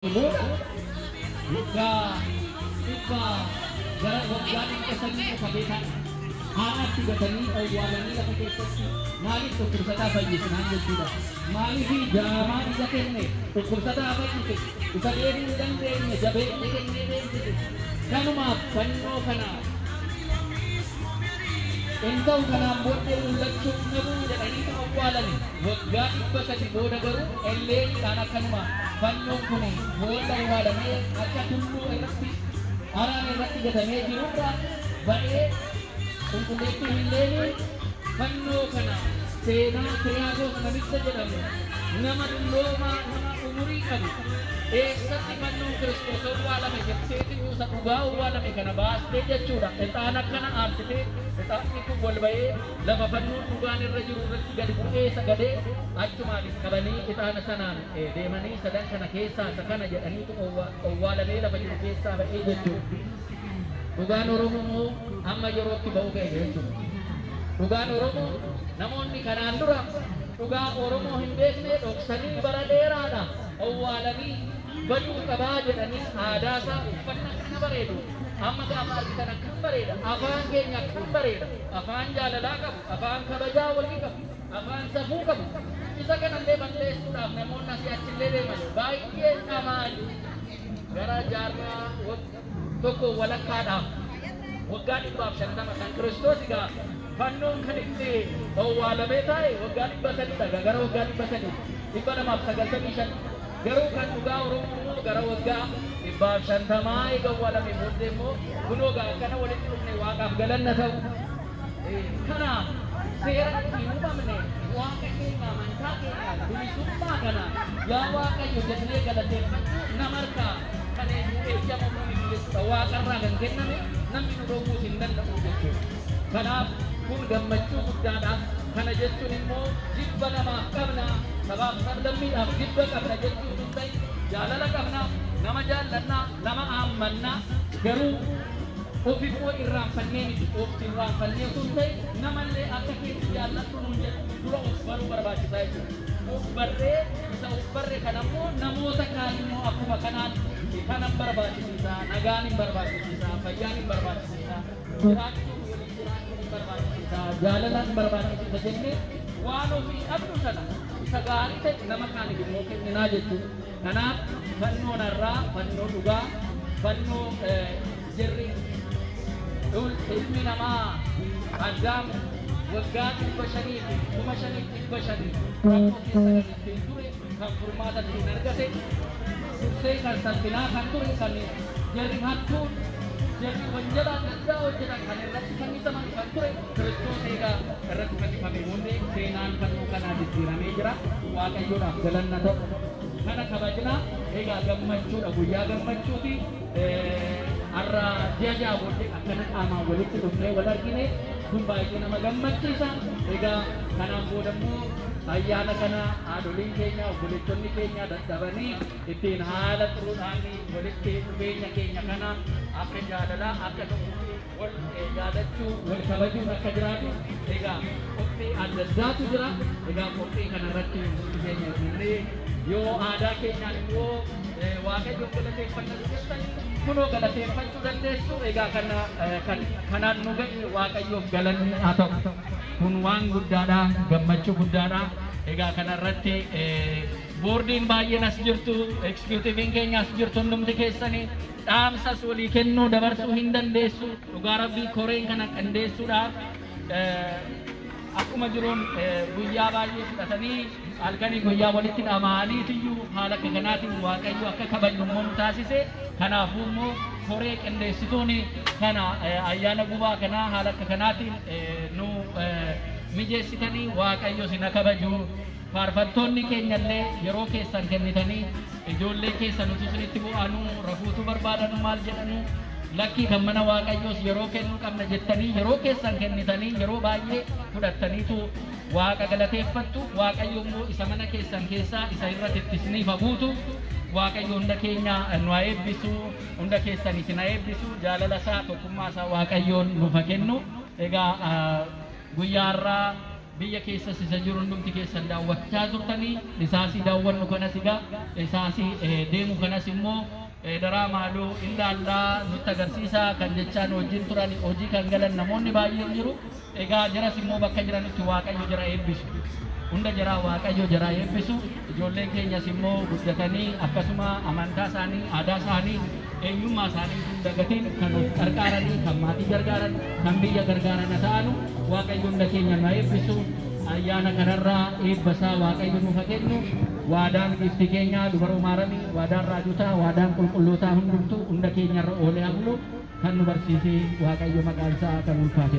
Ibu, buka, ipa, jarak wajah kesani kesabitan. Anak juga tani awalan nila kekesi. Mali tukur sa tabay di sinanyo sila. Mali di jama di jatin ni. Tukur sa tabay di. Isa din dan din ni jabe ni. Kanu ma kanno kana. Engkau kana model laksuk nabu dan ini awalan ni. Wajah ipa sa tiboda garu elle kana kanuma. Pannong kuning, modal wala may acha tumbo erti. Arang erti gada may jirura. Bae kung kuleto hileni panno kana sena kriyago namita jedhamu nama dulloma nama umuri kan satti panno Kristo sawwala me jepseti usa ugaw wala me kana baas de jechuudha etaana kana arsite etaani ku golbaye lafa panno ugani rajuru ratti gadi bu'ee sagade achumaanis qabanii etaana sanaan deemanii sadan kana keessaa isa kana jedhaniitu owwaalamee lafa jiru keessaa ba'ee jechuudha. Dhugaan Oromoo amma yerootti ba'uu ga'e jechuudha. Dhugaan Oromoo namoonni kanaan dura dhugaa Oromoo hin beekne dhoksanii bara dheeraadha owwaalanii baduu qabaa jedhanii aadaasaa uffannaa kana bareedu. Amma gaafa argitan akkam bareeda, afaan keenya akkam bareeda, afaan jaalalaa qabu, afaan kabajaa walii qabu, afaan safuu qabu. Isa kanallee balleessuudhaaf namoonni asii achillee deeman baay'ee dhamaadha. Gara jaarraa tokko walakkaadhaaf waggaa 150 kan Kiristoos egaa fannoon kan itti owwaalamee taa'e waggaa 300 gara waggaa 295 garuu kan dhugaa Oromoo gara waggaa 150 eega owwaalamee booddee immoo kunoo kana walitti dhufne waaqaaf galanna ta'u kana seera ittiin uumamne waaqa keenya amantaa keenya bilisummaa kana yaa Waaqayyo jennee galateeffachuu nama harkaa kan eeyyamu waaqarraa kan kenname namni nu dhowwuu hin danda'u jechuudha. Kanaaf kun gammachuu guddaadha. Kana jechuun immoo jibba namaaf qabna, sabaaf sablammiidhaaf jibba qabna jechuun hin ta'in jaalala qabna, nama jaallanna, nama aammanna garuu of immoo irraanfannee miti of irraanfannee sun ta'e namallee akka keessa jaalladhu nuun jedhu dura of baruu barbaachisaa jechuudha. Of barree isa of barre kanammoo namoota kaan immoo akkuma kanaan kanan barbaachisa, nagaan hin barbaachisa, fayyaan hin barbaachisa, jiraachuun waliin jiraachuun hin barbaachisa, jaalalaan hin barbaachisa jennee waan ofii qabnu sana isa gaarii ta'e nama kaaniif immoo kenninaa jechuudha. Kanaaf fannoo narraa, fannoo dhugaa, fannoo jirri ilmi namaa Addaam waggaa 5,500 rakkoo keessa kan ittiin ture kan furmaata ittiin argate dursee kan salphinaa kan ture kan jarri hattuun jarri wanjala adda hojjetan kan irratti fannisaman kan ture Kiristoos eegaa irratti fannifame booddee seenaan fannoo kanaa jijjiiramee jira. Waaqayyoodhaaf galanna ta'u kana kabajna eegaa gammachuudha guyyaa gammachuuti. Har'a ji'a booddee akkana qaamaan walitti dhufnee wal argine kun baay'ee nama gammachiisa. Egaa kanaan booda immoo ayyaana kana haadholiin keenya obboleettonni keenya dadhabanii ittiin haala xuruudhaan walitti dhufeenya keenya kana akka jaalalaa akka wal jaalachuu wal kabajuun akka jiraatu egaa qophii adda addaatu jira. Egaa qophii kanarratti keenya illee yoo aadaa keenyaan immoo waaqayyoon galateeffannatu jettan kunoo galateeffachuu dandeessu. Egaa kanaan nu ga'e waaqayyoof galanni haa ta'u. Kun waan guddaadha, gammachuu guddaadha. Egaa kanarratti boordiin baay'een as jirtu, ekskiyuutiiviin keenya as jirtu hundumti keessanii dhaamsas walii kennuu dabarsuu hin dandeessu. Dhugaa Rabbii koreen kana qindeessuudhaaf akkuma jiruun guyyaa baay'ee fudhatanii halkanii guyyaa walitti dhama'aniitiyyuu haala akka kanaatiin Waaqayyo akka kabajnu immoo nu taasise. Kanaafuu immoo koree qindeessituun kana ayyaana gubaa kanaa haala akka kanaatiin nu mijeessitanii Waaqayyo sina kabaju. Faarfattoonni keenyallee yeroo keessan kennitanii ijoollee keessan utuu isinitti bu'anuu rafuutu barbaadanu maal jedhanu lakkii kan mana Waaqayyoos yeroo kennuu qabna jettanii yeroo keessan kennitanii yeroo baay'ee fudhattaniitu Waaqa galateeffattu. Waaqayyo immoo isa mana keessan keessaa isa irratti ittisniif haguutu. Waaqayyo hunda keenya nu haa eebbisu, hunda keessan isin haa eebbisu, jaalala isaa tokkummaa isaa Waaqayyoon nuuf haa kennu. Egaa guyyaa har'aa biyya keessa isa jiru hundumti keessan daawwachaa turtanii isaasii daawwannu kanas egaa isaasii deemu kanas immoo daraa maaloo ilaallaa nutti agarsiisaa kan jechaan wajjin turan hojii kan galan namoonni baay'een jiru. Egaa jaras immoo bakka jiranitti Waaqayyo jara eebbisu. Hunda jara Waaqayyo jara eebbisu. Ijoolleen keenyas immoo guddatanii akkasuma amantaa isaanii, aadaa isaanii, eenyummaa isaanii hin dagatiin kan of gargaaranii, kan maatii gargaaran, kan biyya gargaaran ta'anu Waaqayyo hunda keenya nu eebbisu. Ayyaana kanarraa eebbasaa Waaqayyo nuuf haa kennu. Waadaan gifti keenya dubaroo maaramii, waadaan raajotaa, waadaan qulqullootaa hundumtuu hunda keenyarra oolee hafnu kan nu barsiise Waaqayyo maqaan isaa kan ulfaate.